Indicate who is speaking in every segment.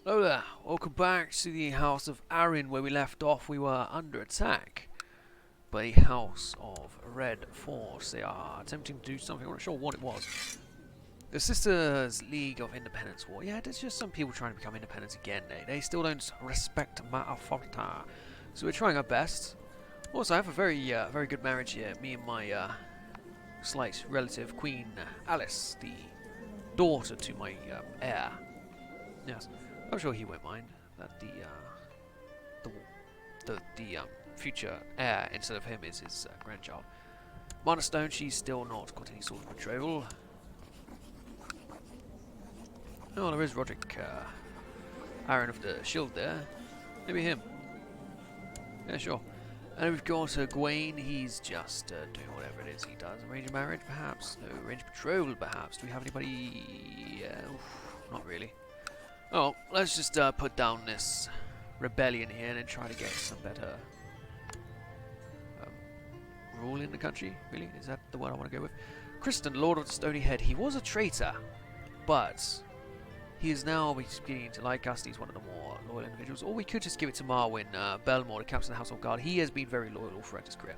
Speaker 1: Hello there, welcome back to the House of Arryn. Where we left off, we were under attack by the House of Red Force. They are attempting to do something, I'm not sure what it was. The Sisters League of Independence War. Yeah, there's just some people trying to become independent again. They still don't respect Ma'afata. So we're trying our best. Also, I have a very good marriage here. Me and my slight relative, Queen Alice, the daughter to my heir. Yes. I'm sure he won't mind that the future heir instead of him is his grandchild. Mana Stone, she's still not got any sort of betrothal. Oh, there is Roderick Arryn of the Shield there. Maybe him. Yeah, sure. And we've got Gawain. He's just doing whatever it is he does. Arrange a marriage, perhaps? No, arrange betrothal, perhaps. Do we have anybody? Not really. Oh, let's just put down this rebellion here and then try to get some better rule in the country. Really? Is that the one I want to go with? Kristen, Lord of the Stony Head. He was a traitor, but he is now beginning to like us. He's one of the more loyal individuals. Or we could just give it to Marwyn Belmore, the captain of the Household Guard. He has been very loyal throughout his career.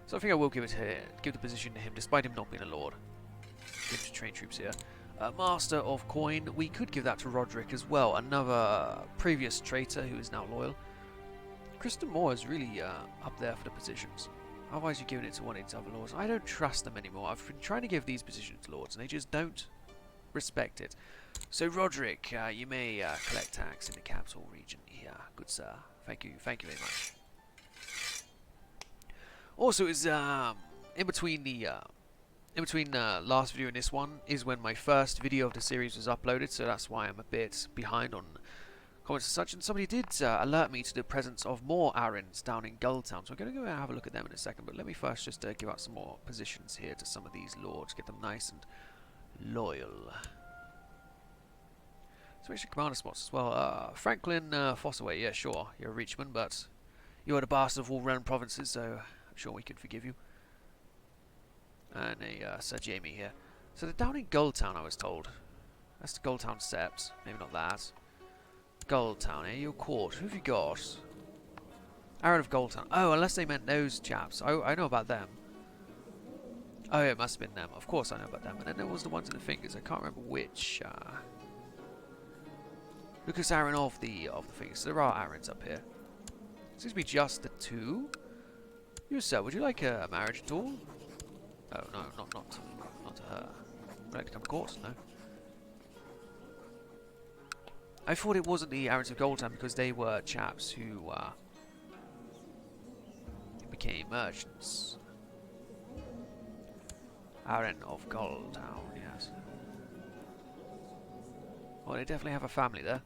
Speaker 1: So I think I will give the position to him, despite him not being a lord. Give to train troops here. Master of Coin, we could give that to Roderick as well, another previous traitor who is now loyal. Kristen Moore is really up there for the positions. Otherwise you're giving it to one of these other lords. I don't trust them anymore. I've been trying to give these positions to lords and they just don't respect it. So Roderick, you may collect tax in the capital region here. Good sir. Thank you very much. Also, is in between last video and this one is when my first video of the series was uploaded, so that's why I'm a bit behind on comments and such. And somebody did alert me to the presence of more Arryns down in Gulltown, so I'm going to go and have a look at them in a second. But let me first just give out some more positions here to some of these lords, get them nice and loyal. So actually commander spots as well. Franklin Fossaway, yeah, sure, you're a Reachman, but you are the bastard of all realm provinces, so I'm sure we can forgive you. And a Sir Jamie here. So they're down in Gulltown, I was told. That's the Gulltown Sept. Maybe not that. Gulltown, here, your court. Who have you got? Arryn of Gulltown. Oh, unless they meant those chaps. I know about them. Oh, yeah, it must have been them. Of course I know about them. And then there was the ones in the fingers. I can't remember which. Lucas Arryn of the fingers. So there are Arryns up here. Seems to be just the two. You, sir, would you like a marriage at all? Oh no, not to her. Would like to come to court? No. I thought it wasn't the Arryns of Gulltown because they were chaps who became merchants. Arryn of Gulltown, yes. Well, they definitely have a family there.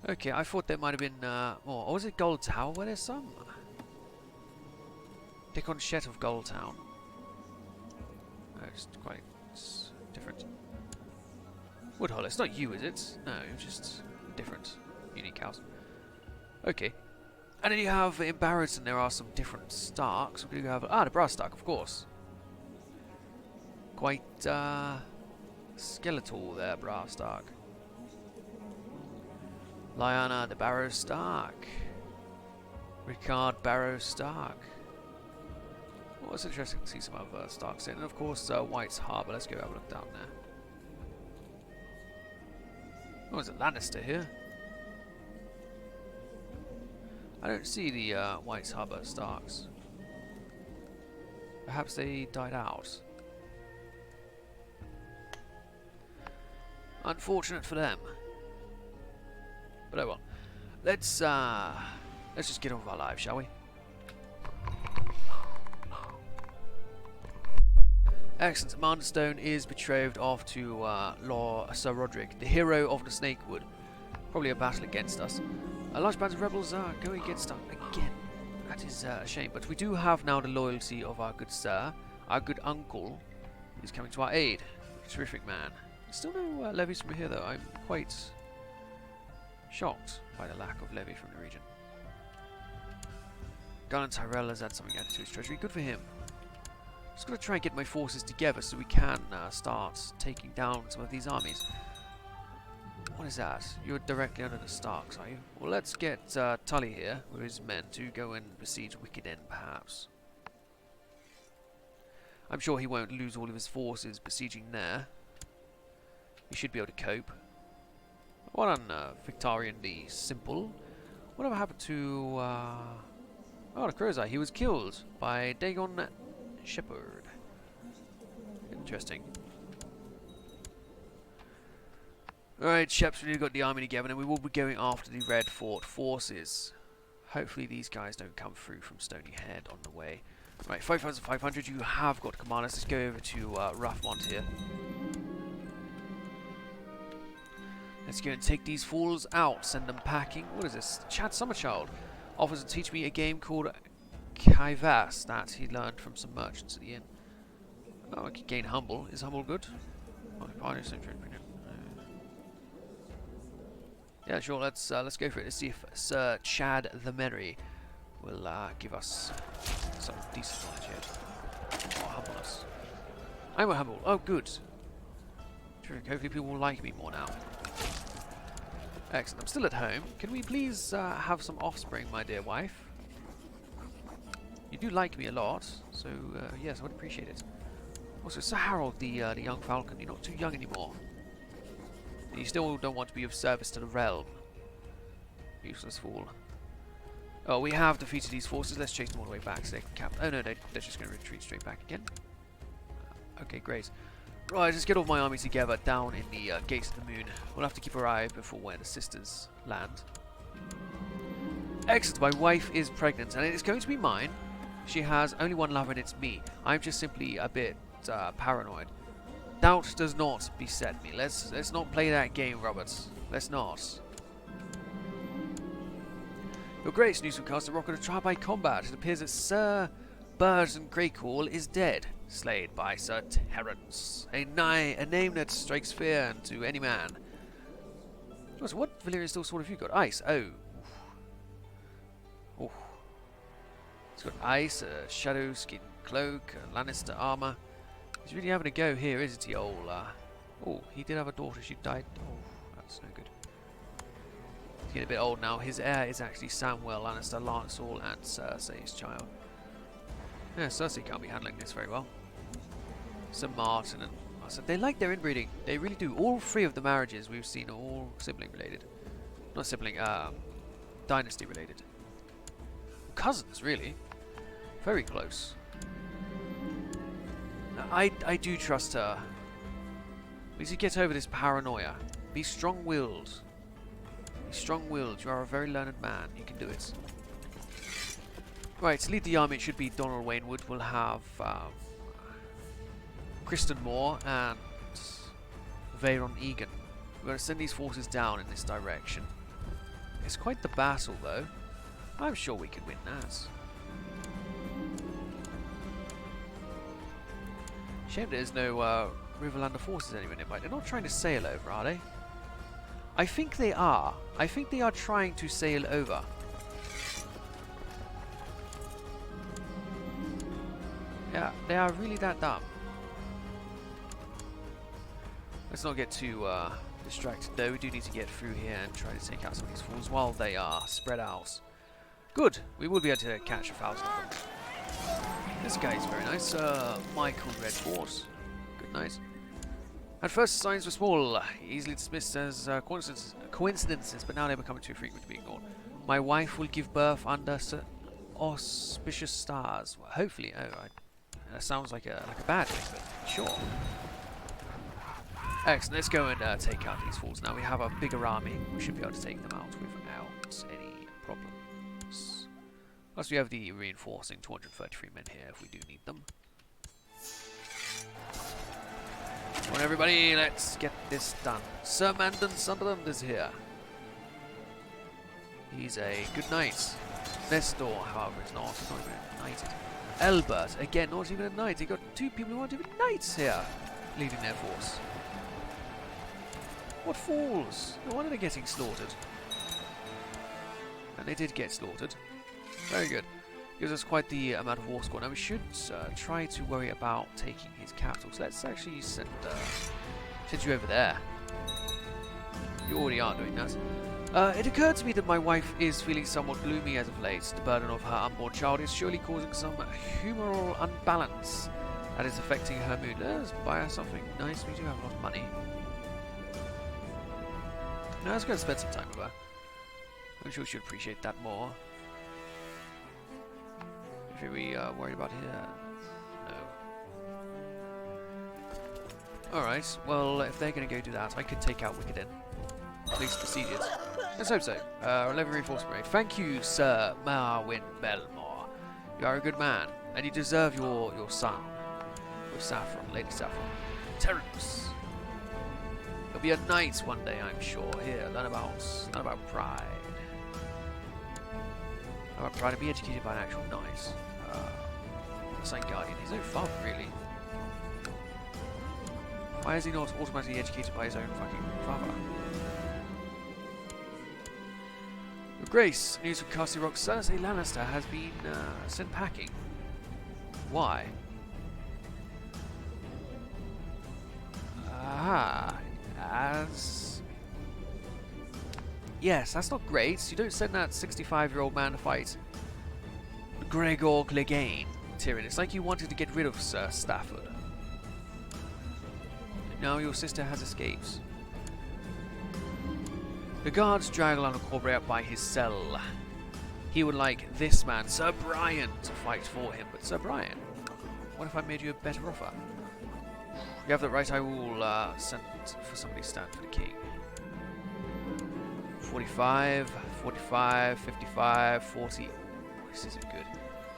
Speaker 1: Okay, I thought there might have been more. Or was it Gulltown? Well, there's some. Dickon Shet of Gulltown. Just quite different. Woodhull, it's not you, is it? No, just different. Unique house. Okay. And then you have in Barrows, there are some different Starks. We have the Brass Stark, of course. Quite skeletal there, Brass Stark. Lyanna the Barrow Stark. Ricard Barrow Stark. Well, it's interesting to see some other Starks in. And of course, White's Harbour. Let's go have a look down there. Oh, there's a Lannister here. I don't see the White's Harbour Starks. Perhaps they died out. Unfortunate for them. But oh well. Let's just get on with our lives, shall we? Excellent. Amanda Stone is betrothed off to Sir Roderick, the hero of the Snakewood. Probably a battle against us. A large band of rebels are going against us again. That is a shame. But we do have now the loyalty of our good sir, our good uncle, who's coming to our aid. Terrific man. Still no levies from here, though. I'm quite shocked by the lack of levy from the region. Garland Tyrell has had something added to his treasury. Good for him. Just got to try and get my forces together so we can start taking down some of these armies. What is that? You're directly under the Starks, are you? Well, let's get Tully here with his men to go and besiege Wicked End, perhaps. I'm sure he won't lose all of his forces besieging there. He should be able to cope. Well done, Victorian the Simple. Whatever happened to... oh, the Crusader. He was killed by Dagon Shepherd. Interesting. Alright, Sheps, we've got the army together, and we will be going after the Red Fort forces. Hopefully these guys don't come through from Stony Head on the way. Right, 5,500, you have got commanders. Let's go over to Roughmont here. Let's go and take these fools out, send them packing. What is this? Chad Summerchild offers to teach me a game called Kaivas that he learned from some merchants at the inn. Oh, I can gain Humble. Is Humble good? Yeah, sure. Let's go for it. Let's see if Sir Chad the Merry will give us some decent knowledge here. Oh, humbleness. I'm a humble. Oh, good. Terrific. Hopefully people will like me more now. Excellent. I'm still at home. Can we please have some offspring, my dear wife? You do like me a lot, so yes, I would appreciate it. Also, Sir Harold, the young falcon, you're not too young anymore. You still don't want to be of service to the realm. Useless fool. Oh, we have defeated these forces. Let's chase them all the way back so they can cap. Oh no, they're just going to retreat straight back again. Okay, great. Right, let's get all my army together down in the Gates of the Moon. We'll have to keep our eye before where the sisters land. Excellent, my wife is pregnant, and it's going to be mine. She has only one lover, and it's me. I'm just simply a bit paranoid. Doubt does not beset me. Let's not play that game, Roberts. Let's not. Your Grace, news from Castle Rock, a trial by combat. It appears that Sir Burton Greycall is dead, slayed by Sir Terence, a name that strikes fear into any man. So what Valyrian still sword have you got? Ice. Oh. Oh. It's got ice, a shadow skin cloak, a Lannister armor. He's really having a go here, isn't he, old? Oh, he did have a daughter. She died. Oh, that's no good. He's getting a bit old now. His heir is actually Samwell Lannister, Lancel, and Cersei's child. Yeah, Cersei can't be handling this very well. Sir Martin and Marcel, they like their inbreeding. They really do. All three of the marriages we've seen are all sibling related. Not sibling, dynasty related. Cousins, really. Very close. I do trust her. We need to get over this paranoia. Be strong-willed. Be strong-willed. You are a very learned man. You can do it. Right, to lead the army it should be Donald Wainwood. We'll have Kristen Moore and Varon Egan. We're going to send these forces down in this direction. It's quite the battle, though. I'm sure we can win that. Shame there's no Riverlander forces anywhere nearby. They're not trying to sail over, are they? I think they are. I think they are trying to sail over. Yeah, they are really that dumb. Let's not get too distracted though. We do need to get through here and try to take out some of these fools while they are spread out. Good. We will be able to catch 1,000 of them. This guy is very nice. Michael Redford. Good, nice. At first, signs were small, easily dismissed as coincidences, but now they're becoming too frequent to be ignored. My wife will give birth under auspicious stars. Well, hopefully. Oh, that sounds like a bad thing, but sure. Excellent. Let's go and take out these fools. Now we have a bigger army. We should be able to take them out without any problems. Plus we have the reinforcing 233 men here if we do need them. Come on everybody, let's get this done. Sir Mandon Sunderland is here. He's a good knight. Nestor, however, is not. He's not even a knight. Elbert, again, not even a knight. He got two people who aren't even knights here, leading their force. What fools! No wonder they're getting slaughtered. And they did get slaughtered. Very good. Gives us quite the amount of war score. Now we should try to worry about taking his capital. So let's actually send you over there. You already are doing that. It occurred to me that my wife is feeling somewhat gloomy as of late. The burden of her unborn child is surely causing some humoral unbalance that is affecting her mood. Let's buy her something nice. We do have a lot of money. Now let's go and spend some time with her. I'm sure she'll appreciate that more. Should we worry about here? No. Alright, well, if they're going to go do that, I could take out Wicked Inn. At least besiege it. Let's hope so. 11 reinforcement raid. Thank you, Sir Marwyn Belmore. You are a good man, and you deserve your son. With Saffron, Lady Saffron. Terence. He'll be a knight one day, I'm sure. Here, learn about pride. Learn about pride and be educated by an actual knight. The Saint Guardian. He's no fun, really. Why is he not automatically educated by his own fucking father? With Grace, news from Castle Rock. Cersei Lannister has been sent packing. Why? As... Yes, that's not great. You don't send that 65-year-old man to fight Gregor Clegane, Tyrion. It's like you wanted to get rid of Sir Stafford. Now your sister has escaped. The guards drag along a Corbray up by his cell. He would like this man, Sir Brian, to fight for him. But Sir Brian, what if I made you a better offer? You have that right. I will send for somebody to stand for the king. 45, 45, 55, 40. Ooh, this isn't good.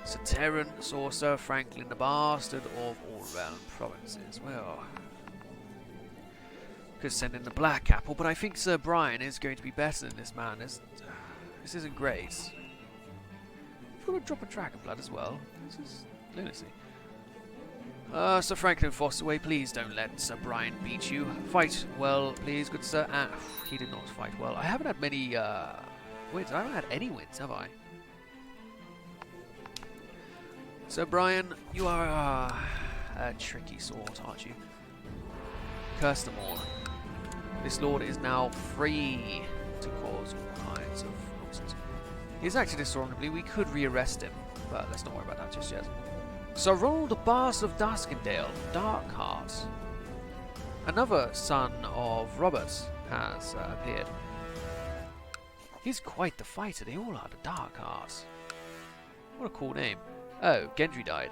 Speaker 1: Sir Terence or Sir Franklin, the bastard of all realm provinces. Well, could send in the Black Apple, but I think Sir Brian is going to be better than this man. This isn't great. We've got to drop a dragon blood as well. This is lunacy. Sir Franklin Fosterway, please don't let Sir Brian beat you. Fight well, please, good sir. He did not fight well. I haven't had many wins. I haven't had any wins, have I? Sir Brian, you are a tricky sort, aren't you? Curse them all. This lord is now free to cause all kinds of nonsense. He's acted dishonorably. We could rearrest him, but let's not worry about that just yet. Sir Ronald Bars of Duskendale, Darkheart. Another son of Robert has appeared. He's quite the fighter. They all are the Darkheart. What a cool name. Oh, Gendry died.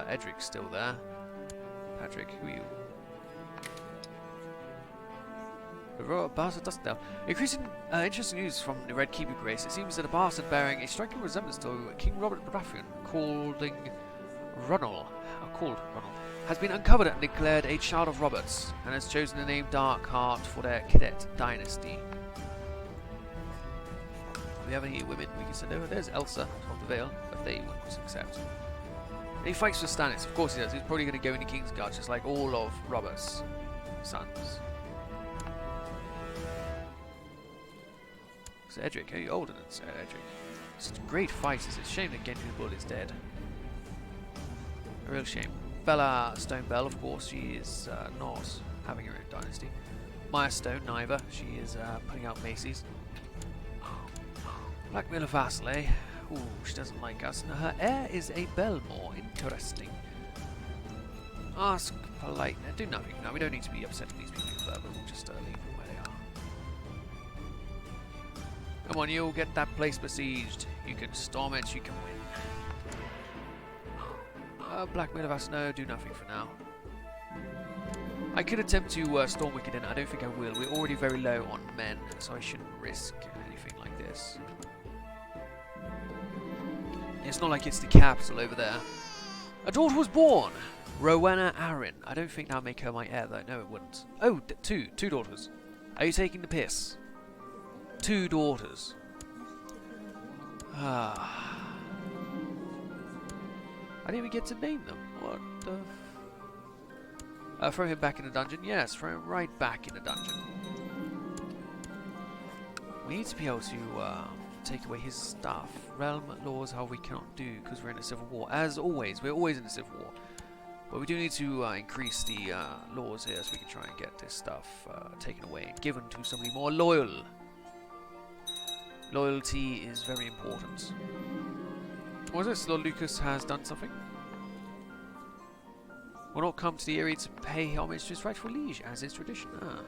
Speaker 1: Edric's still there. Patrick, who are you? Bars of Duskendale. Increasing interesting news from the Red Keep of Grace. It seems that a bastard bearing a striking resemblance to King Robert Baratheon, called Ronald, has been uncovered and declared a child of Robert's, and has chosen the name Darkheart for their cadet dynasty. Do we have any women we can send over? There's Elsa of the Vale, but they wouldn't accept. And he fights for Stannis, of course he does. He's probably going to go into Kingsguard, just like all of Robert's sons. Sir Edric, are you older than Sir Edric? Such great fighters. It's a shame that Gendry the Bull is dead. A real shame. Bella Stonebell, of course, she is not having her own dynasty. Maya Stone, neither. She is putting out Macy's. Black Miller Vassal, eh? Ooh, she doesn't like us. And her heir is a Belmore. Interesting. Ask polite. Do nothing. No, we don't need to be upsetting these people further. We'll just leave them where they are. Come on, you'll get that place besieged. You can storm it, you can win. Black Miller Vassal, no, do nothing for now. I could attempt to storm Wicked Inn. I don't think I will. We're already very low on men, so I shouldn't risk anything like this. It's not like it's the capital over there. A daughter was born! Rowena Arryn. I don't think that'll make her my heir, though. No, it wouldn't. Oh, two daughters. Are you taking the piss? 2 daughters. I didn't even get to name them. What the... throw him back in the dungeon? Yes, throw him right back in the dungeon. We need to be able to take away his stuff. Realm laws, how we cannot do, because we're in a civil war. As always, we're always in a civil war. But we do need to increase the laws here so we can try and get this stuff taken away and given to somebody more loyal. Loyalty is very important. What is this? Lord Lucas has done something? Will not come to the area to pay homage to his rightful liege, as is tradition. Ah.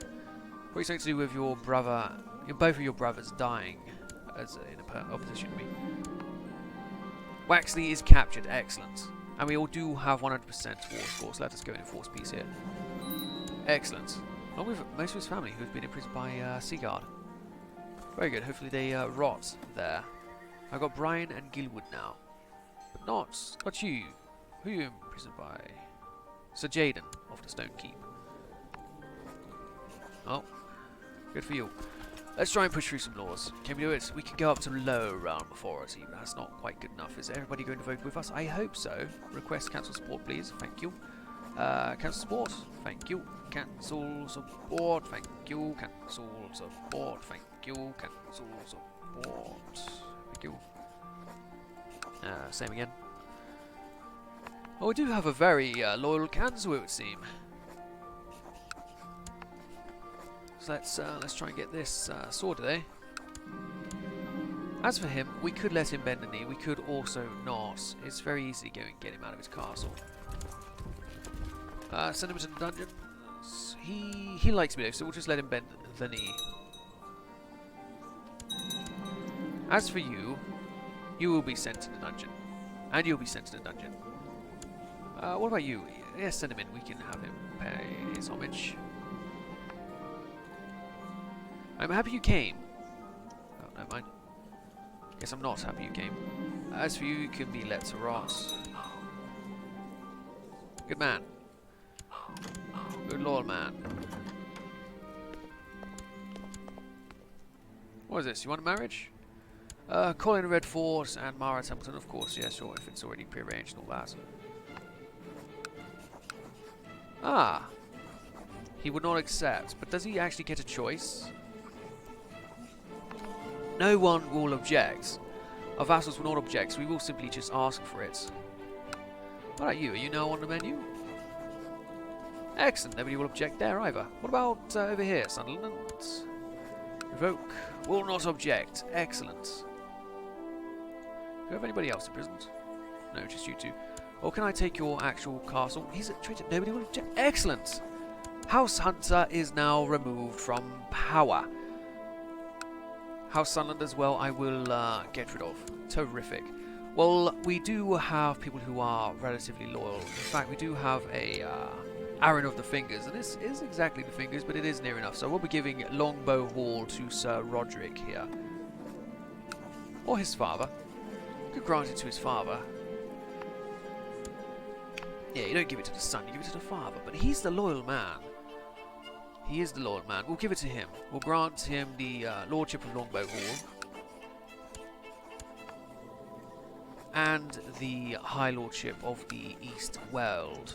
Speaker 1: What is something to do with your brother, both of your brothers dying as in opposition to me? Waxley is captured. Excellent. And we all do have 100% war scores. Let us go and enforce peace here. Excellent. Along with most of his family who have been imprisoned by Seaguard. Very good. Hopefully they rot there. I've got Brian and Gilwood now. But not you. Who are you imprisoned by? Sir Jaden of the Stone Keep. Oh. Good for you. Let's try and push through some laws. Can we do it? We can go up to low realm authority, but that's not quite good enough. Is everybody going to vote with us? I hope so. Request council support, please. Thank you. Council support. Thank you. Council support. Thank you. Council support. Thank you. Council support. Thank you. Same again. Oh, we do have a very loyal council, it would seem. So let's try and get this sorted, eh? As for him, we could let him bend the knee. We could also not. It's very easy to go and get him out of his castle. Send him to the dungeon. He likes me though, so we'll just let him bend the knee. As for you, you will be sent to the dungeon, and you'll be sent to the dungeon. What about you? Yes, send him in. We can have him pay his homage. I'm happy you came. Oh, never mind. Guess I'm not happy you came. As for you, you can be let to rot. Good man. Good loyal man. What is this? You want a marriage? Colin Redford and Mara Templeton, of course. Yeah, sure, if it's already prearranged and all that. Ah. He would not accept. But does he actually get a choice? No one will object. Our vassals will not object, so we will simply just ask for it. What about you? Are you now on the menu? Excellent. Nobody will object there either. What about over here, Sunderland? Revoke. Will not object. Excellent. Do you have anybody else imprisoned? No, just you two. Or can I take your actual castle? He's a traitor. Nobody will object. Excellent. House Hunter is now removed from power. House Sunderland as well, I will get rid of. Terrific. Well, we do have people who are relatively loyal. In fact, we do have a Arryn of the Fingers, and this is exactly the Fingers, but it is near enough. So we'll be giving Longbow Hall to Sir Roderick here. Or his father. Could grant it to his father. Yeah, you don't give it to the son, you give it to the father. But he's the loyal man. He is the loyal man. We'll give it to him. We'll grant him the Lordship of Longbow Hall. And the High Lordship of the East Weald.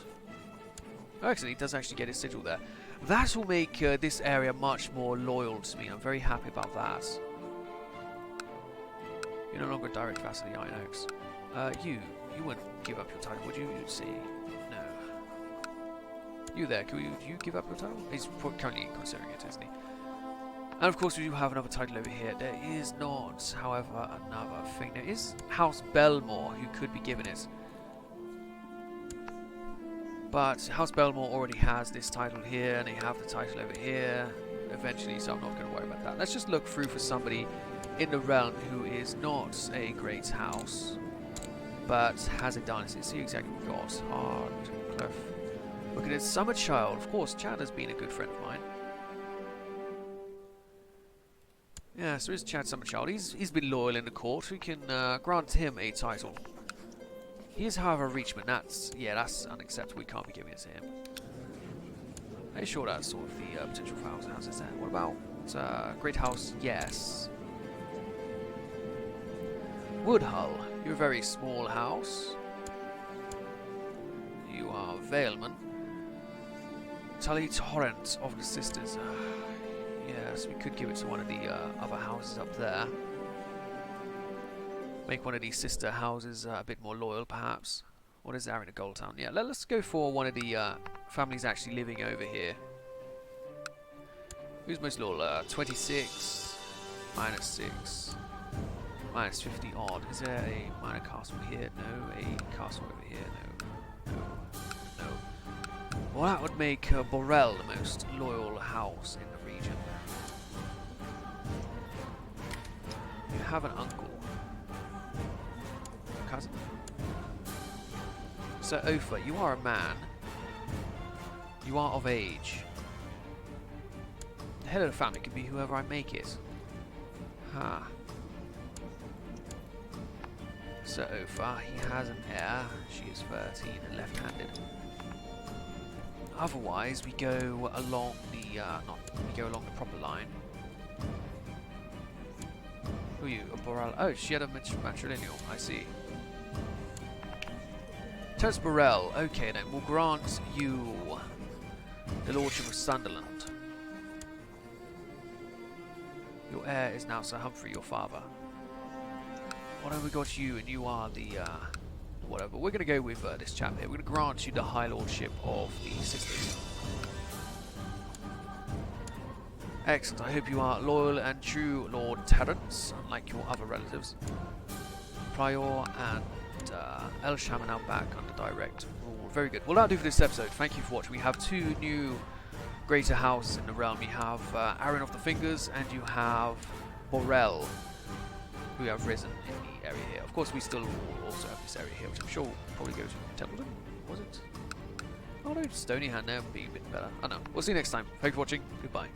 Speaker 1: Oh, actually, he does actually get his sigil there. That will make this area much more loyal to me. I'm very happy about that. You're no longer a direct vassal of the Iron Oaks. You wouldn't give up your title, would you? You'd see. No. You there, do you give up your title? He's currently considering it, isn't he? And of course we do have another title over here. There is not, however, another thing. There is House Belmore who could be given it. But House Belmore already has this title here, and they have the title over here eventually, so I'm not going to worry about that. Let's just look through for somebody in the realm who is not a great house, but has a dynasty. See exactly what we've got. Hardcliffe. Look at it, Summer Child. Of course, Chad has been a good friend of mine. Yeah, so is Chad Summerchild. He's been loyal in the court. We can grant him a title. He is, however, a Reachman. That's unacceptable. We can't be giving it to him. Are you sure that's sort of the potential for houses there? What about Great House? Yes. Woodhull. You're a very small house. You are Valeman. Tully Torrent of the Sisters. Yes, we could give it to one of the other houses up there. Make one of these sister houses a bit more loyal, perhaps. What is Arryn, a gold town? Yeah, let's go for one of the families actually living over here. Who's most loyal? 26, minus 6, minus 50 odd. Is there a minor castle here? No. A castle over here? No. Well, that would make Borel the most loyal house in the region. You have an uncle. Cousin? Sir Ofer, you are a man. You are of age. The head of the family can be whoever I make it. Ha. Sir Ofer, he has an heir. She is 13 and left-handed. Otherwise, we go along the we go along the proper line. Who are you? A Borel? Oh, she had a matrilineal. I see. Terence Borel. Okay, then we'll grant you the lordship of Sunderland. Your heir is now Sir Humphrey, your father. What have we got you? And you are the whatever. We're going to go with this chap here. We're going to grant you the High Lordship of the Sisters. Excellent. I hope you are loyal and true, Lord Terence, unlike your other relatives. Prior and Elsham are now back under direct rule. Very good. Well, that'll do for this episode. Thank you for watching. We have 2 new greater houses in the realm. You have Arryn of the Fingers, and you have Borel, who have risen in the area here. Of course, we still also have this area here, which I'm sure will probably go to Templeton. Was it? Oh no, Stonyhand there would be a bit better. I don't know. We'll see you next time. Thanks for watching. Goodbye.